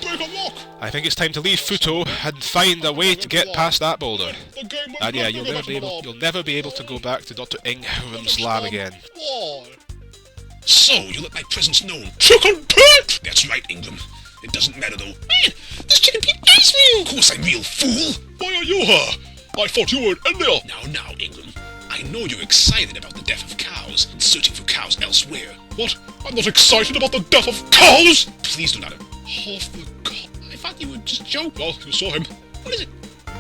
I think it's time to leave Futo and find a way to get past that boulder. And yeah, you'll never be able to go back to Dr. Ingram's lab again. So, you let my presence known. Chicken Pete! That's right, Ingram. It doesn't matter though. Man, this Chicken Pete asked me! Of course I'm real fool! Why are you here? I thought you weren't in there! Now, Ingram. I know you're excited about the death of cows and searching for cows elsewhere. What? I'm not excited about the death of cows! Please do not. Half the cow. I thought you were just joking. Well, you saw him. What is it?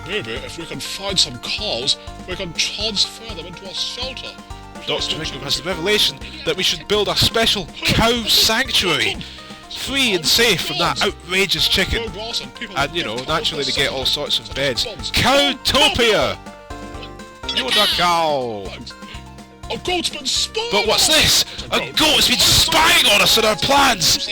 Maybe if we can find some cows, we can transfer them into a shelter. Dr. Ingram has the revelation that we should build a special cow sanctuary, free and safe from that outrageous chicken. And, you know, naturally they get all sorts of beds. Cowtopia! You're the cow! A goat's been spying! But what's this? A goat's been spying on us and our plans!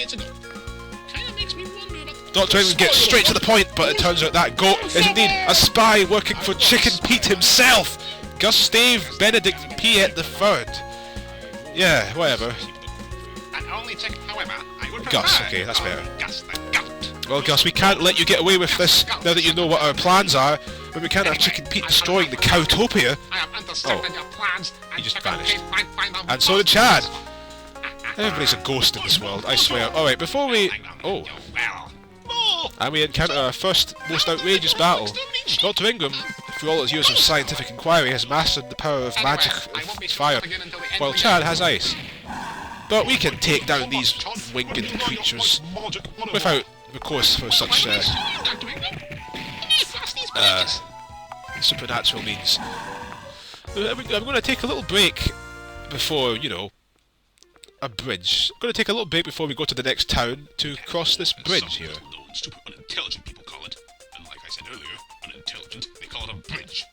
Dr. Ingram gets straight to the point, but it turns out that goat is indeed a spy working for Chicken Pete himself! Gustave Benedict Piet III. Yeah, whatever. Gus, okay, that's better. Well, Gus, we can't let you get away with this now that you know what our plans are, but we can't have Chicken Pete destroying the Cowtopia. Oh, he just vanished. And so did Chad. Everybody's a ghost in this world, I swear. Alright, before we... Oh. And we encounter our first, most outrageous battle. Dr. Ingram, through all his years of scientific inquiry, has mastered the power of magic of fire, while Chad has ice. But we can take down these winged creatures without recourse for such supernatural means. I'm going to take a little break before, you know, a bridge. I'm going to take a little break before we go to the next town to cross this bridge here. Stupid, unintelligent people call it. And like I said earlier, unintelligent, they call it a bridge.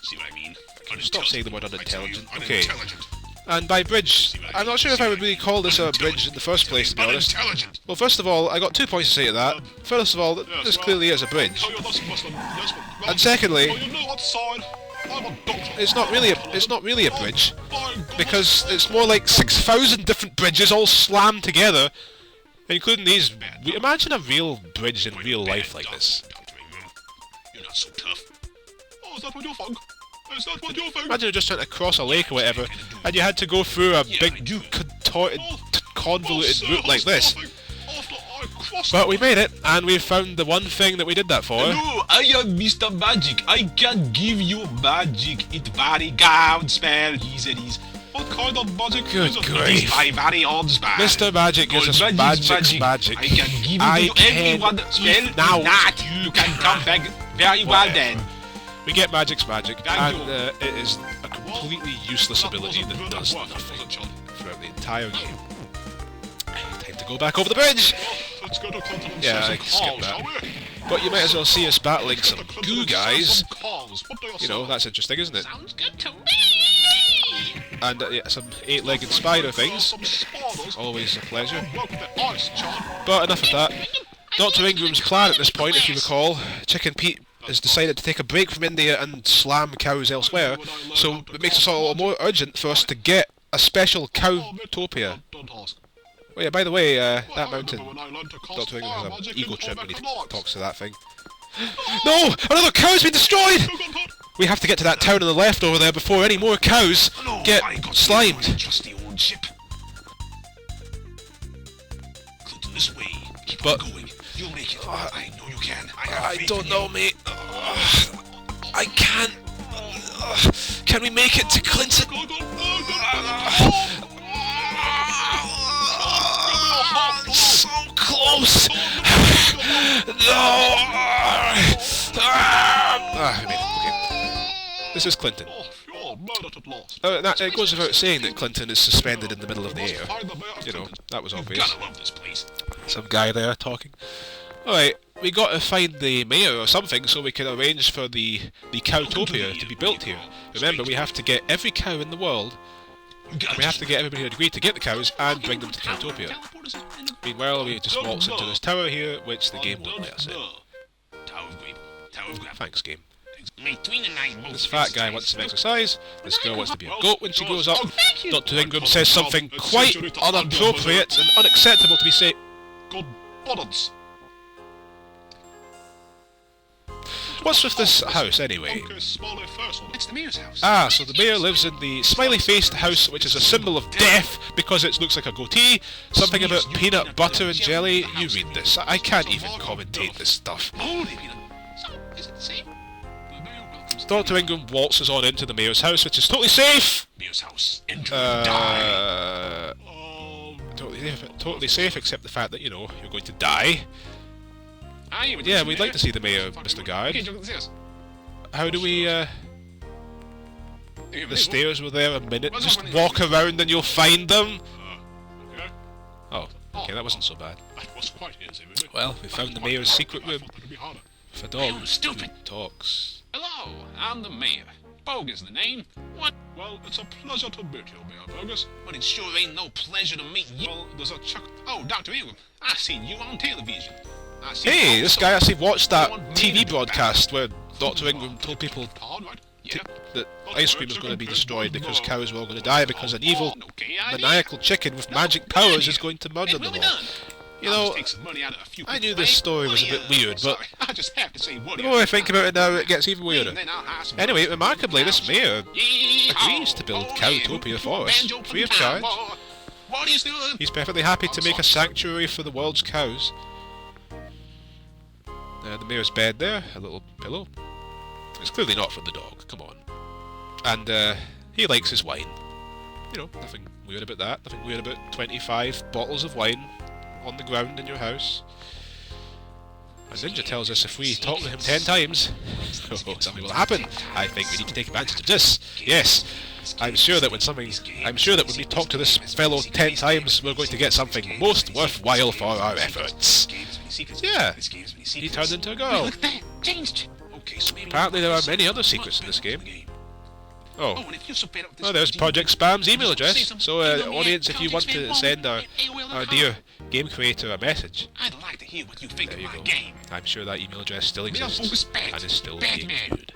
See what I mean? Stop saying the word unintelligent. Okay. And by bridge, I'm not sure if I would really call this a bridge in the first place, to be honest. Well, first of all, I got 2 points to say to that. First of all, this clearly is a bridge. And secondly, it's not really a bridge, because it's more like 6,000 different bridges all slammed together, including these. Imagine a real bridge in real life like this. You're not so tough. Oh, is that what you think? Is that what you think? Imagine you're just trying to cross a lake or whatever, and you had to go through a big, contorted, convoluted route like this. But we made it, and we found the one thing that we did that for. Hello, I am Mr. Magic. I can give you magic. It very good spell. It is. What kind of magic Good is it? grief. It is my very odd spell. Mr. Magic gives us magic. I can give you everyone spell. Now That you can come back very well then. We get magic's magic, and it is a completely useless ability that does nothing throughout the entire game. Time to go back over the bridge! Let's go to continent. Yeah, I skipped that. But you might as well see us battling some goo guys. You know, that's interesting, isn't it? Sounds good to me. And yeah, some 8-legged spider things. Always a pleasure. But enough of that. Dr. Ingram's plan at this point, if you recall, Chicken Pete has decided to take a break from India and slam cows elsewhere, so it makes it all more urgent for us to get a special Cowtopia. Oh yeah, by the way, that mountain, Dr. Ingram has an ego trip when he talks to that thing. No! Another cow's been destroyed! We have to get to that town on the left over there before any more cows get slimed. Trusty old ship. Clinton, this way. Keep But going. You'll make it. I know you can. I don't know, mate. I can't. Can we make it to Clinton? So close. No. We made it. Okay. This is Clinton. It goes without saying that Clinton is suspended in the middle of the air. You know, that was obvious. Gotta love this place. Some guy there talking. Alright, we got to find the mayor or something so we can arrange for the Cowtopia to be built here. Remember, we have to get every cow in the world, and we have to get everybody to agree to get the cows and bring them to Cowtopia. Meanwhile, we just waltz into this tower here, which the game won't let us in. Thanks, game. This fat guy wants some exercise, this girl wants to be a goat when she grows up, Dr. Ingram says something quite inappropriate and unacceptable to be said. Good buttons. What's with this house, anyway? It's the mayor's house. Ah, so the mayor lives in the smiley-faced house, which is a symbol of death because it looks like a goatee. Something about peanut butter and jelly. You read this. I can't even commentate this stuff. Holy peanut. So, is it safe? The mayor welcomes Dr. Ingram waltzes on into the mayor's house, which is totally safe. mayor's house. Enter and die. Totally safe, except the fact that, you know, you're going to die. Yeah, we'd like to see the mayor, Mr. Guard. How do we, The stairs were there a minute. Just walk around and you'll find them. Okay. Oh, okay, that wasn't so bad. That was quite easy, really. Well, we found the mayor's secret room. I thought that would be harder. With a dog You stupid. who talks. Hello, I'm the mayor. Bogue is the name. What? Well, it's a pleasure to meet you, Mayor Bogus. But it sure ain't no pleasure to meet you. Well, there's a check. Oh, Dr. Ingram, I seen you on television. I seen Hey, you this also- guy actually watched that One TV minute broadcast where Dr. Ingram told people Hard, right? Yeah. that ice cream was going to be destroyed because cows were all going to die because an evil, Okay, idea. maniacal chicken with magic powers is going to murder It will them be all. done. You I'll know, just take some money out of a few I knew people, this eh? story was a bit weird, but Sorry, I just have to say what the more I think about it now, it gets even weirder. Then I'll hire some Anyway, remarkably, this mayor Yeehaw! agrees to build Oh, Cowtopia yeah. for us, Banjo free of time, charge. boy. What is doing? He's perfectly happy to make a sanctuary for the world's cows. The mayor's bed there, a little pillow. It's clearly not for the dog, come on. And he likes his wine. You know, nothing weird about that. Nothing weird about 25 bottles of wine on the ground in your house. As Ninja tells us, if we talk to him 10 times, something will happen. I think we need to take advantage of this. Yes, I'm sure that when we talk to this fellow 10 times, we're going to get something most worthwhile for our efforts. Yeah, he turned into a girl. Look at that. Changed. Okay, so maybe Apparently there are many other secrets in this game. Oh. And if you're so bad at this Oh, there's Project Spam's email address. So, Say some- audience, if you want to send our dear game creator a message, I'd like to hear what you think there of you my go. game. I'm sure that email address still Mayor exists Bogus bad. and is still Bad being man. viewed.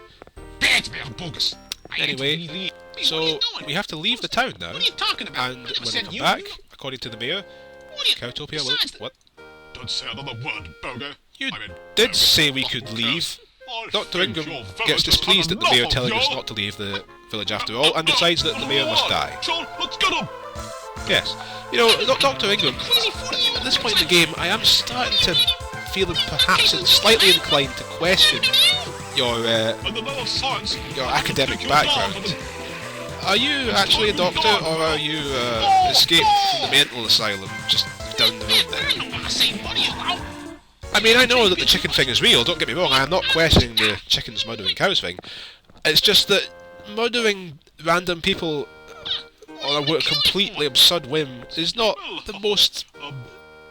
Bad man, bogus. I ain't Anyway, really- Hey, what are so you doing? we have to leave the town now, What are you talking about? and I never when we said come you. back, according to the mayor, What are you- Cowtopia will... Besides, What? Don't say another word, Bogo. You I mean, did Bogo. say we could leave. I Dr. think Ingram your gets fellas just displeased had at the mayor enough of telling us your- not to leave the village after all, and decides that the mayor must die. John, let's get him! Yes. You know, Dr. Ingram, at this point in the game, I am starting to feel perhaps slightly inclined to question your And the man of science. academic Take your time background. for the- Are you actually a doctor, or are you escaped from the mental asylum just down the road there? I don't want to say what are you out. I mean, I know that the chicken thing is real, don't get me wrong, I am not questioning the chickens murdering cows thing. It's just that murdering random people on a completely absurd whim is not the most...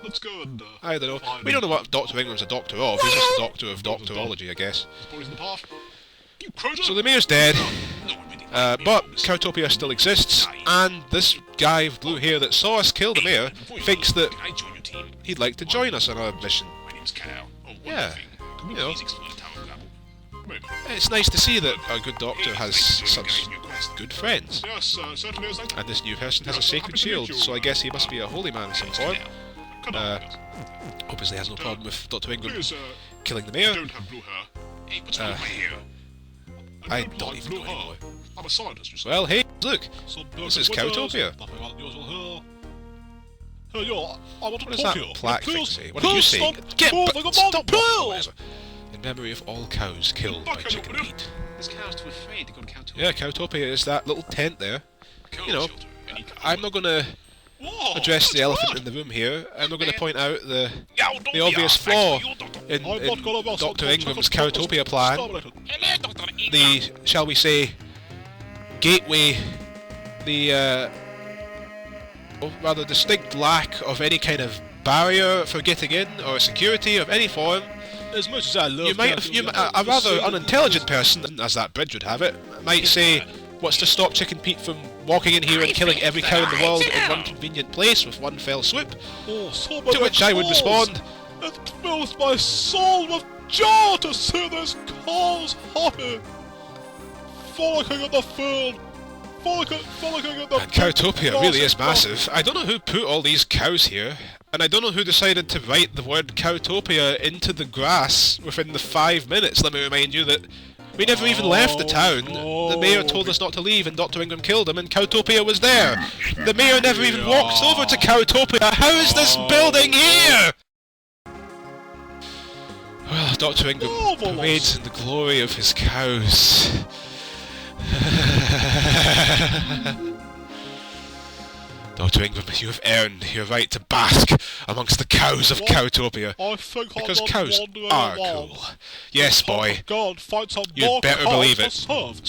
Let's go and, I don't know. We don't know what Dr. Ingram's a doctor of, he's just a doctor of doctorology, I guess. poison the path. You cruiser! So the mayor's dead, No one really but Cowtopia still exists, and this guy with blue hair that saw us kill the mayor thinks that Can I join your team? he'd like to join us on our mission. My name's Cal. Oh, one Yeah, thing. Can we you know. please explore the Tower of Babel? Maybe. It's nice to see that our good doctor has such good friends. Yes, certainly is. And this new person has a sacred shield, so I guess he must be a holy man of some form. Come on, Obviously has no problem with Dr. Ingram please, killing the mayor. don't have blue hair. Hey, what's wrong with my hair? I don't don't like even blue know hair. anymore. I'm a scientist, you see. Well, hey, look, Some this is winters, Cowtopia. nothing unusual here. Hey, yo, I want to What does talk that to you. plaque thing Pills- say? What are you pills saying? stop Get moving back! among Stop pills! walking, in memory of all cows killed by Back chicken up, meat. This cow's too afraid to go to Cowtopia. Yeah, Cowtopia is that little tent there. You know, Shelter. Any kind I'm not going to Whoa, address the that's elephant good. in the room here. I'm not going to point out the Don't the be obvious a- flaw Thanks for you, Doctor. in I'm not gonna mess up Dr. my Ingram's chicken Cowtopia plan. Stop it. Hello, Dr. Ingram. The, shall we say, gateway, the rather distinct lack of any kind of barrier for getting in or security of any form. As much as I love A rather unintelligent person, as that bridge would have it, might say, what's to stop Chicken Pete from walking in here and killing every cow in the world in one convenient place with one fell swoop? To which I would respond, It fills my soul with joy to see these cows happy, frolicking in the field, frolicking in the... and Cowtopia really is massive. I don't know who put all these cows here. And I don't know who decided to write the word Cowtopia into the grass within the 5 minutes. Let me remind you that we never even left the town. The mayor told us not to leave and Dr. Ingram killed him and Cowtopia was there. The mayor never even walked over to Cowtopia. How is this building here? Well, Dr. Ingram parades in the glory of his cows. Dr. Ingram, you have earned your right to bask amongst the cows of Cowtopia. I think Because I'm not cows wandering are around. cool. Yes, boy. God, find some You'd more better cows believe to it. serve.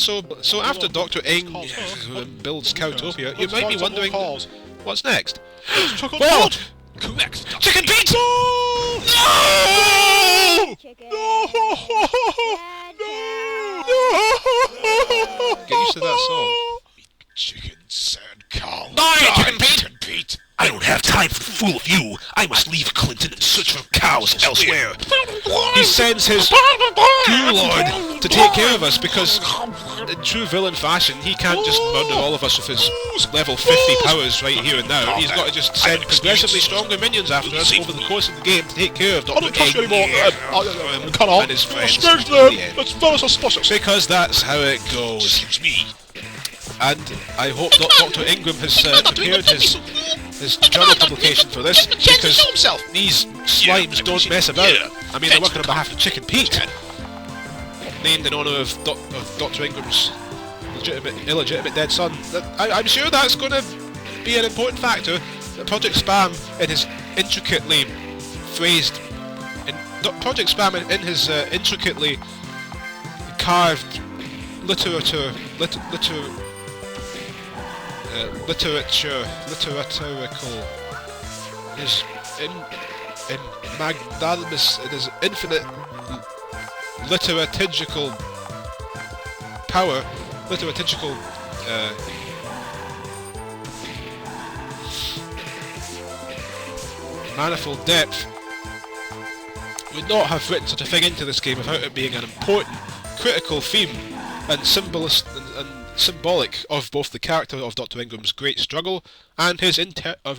So after Dr. Ing builds Cowtopia, you might be wondering, what's next? Chicken Well, Pete! Correct, Dr. Chicken Pete! No! Get used to that song. Chicken, sad cow. Die, Chicken Pete! Pete! I don't have time for the fool of you. I must leave Clinton and search for cows elsewhere. He sends his goo lord to take care of us because, in true villain fashion, he can't just murder all of us with his level 50 powers right here and now. He's got to just send progressively stronger minions after us over the course of the game to take care of I Dr. don't trust you Ing anymore. Cut off. and his friends. Excuse in them. the end. It's very suspicious. Because that's how it goes. Excuse me. And I hope Dr. Ingram has prepared his journal publication for this, because these slimes don't mess about. I mean, they're working on behalf of Chicken Pete, named in honour of Dr. Ingram's illegitimate dead son. I'm sure that's going to be an important factor. That Project Spam, in his intricately phrased, Project Spam in his intricately carved literature, literaturical, his magnanimous, in his infinite literatigical power, manifold depth, would not have written such a thing into this game without it being an important, critical theme and symbolic of both the character of Dr. Ingram's great struggle and his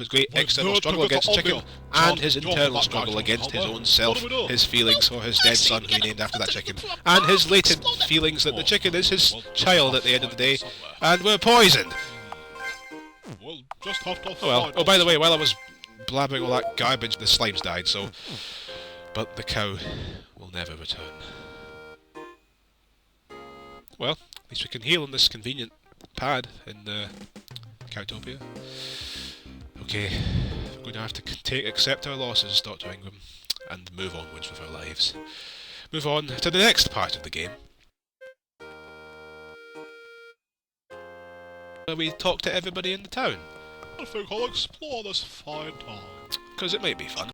great external struggle against Chicken, and his internal struggle against his own self, his feelings for his dead son who he named after that chicken, and his latent feelings that the chicken is his child at the end of the day, and we're poisoned. We'll just have to Oh well. find Oh, by the way, while I was blabbering all that garbage, the slimes died, so... But the cow will never return. Well, at least we can heal on this convenient pad in Cowtopia. Okay, we're going to have to accept our losses, Dr. Ingram, and move onwards with our lives. Move on to the next part of the game. Where we talk to everybody in the town, I think I'll explore this fine town. because it might be fun.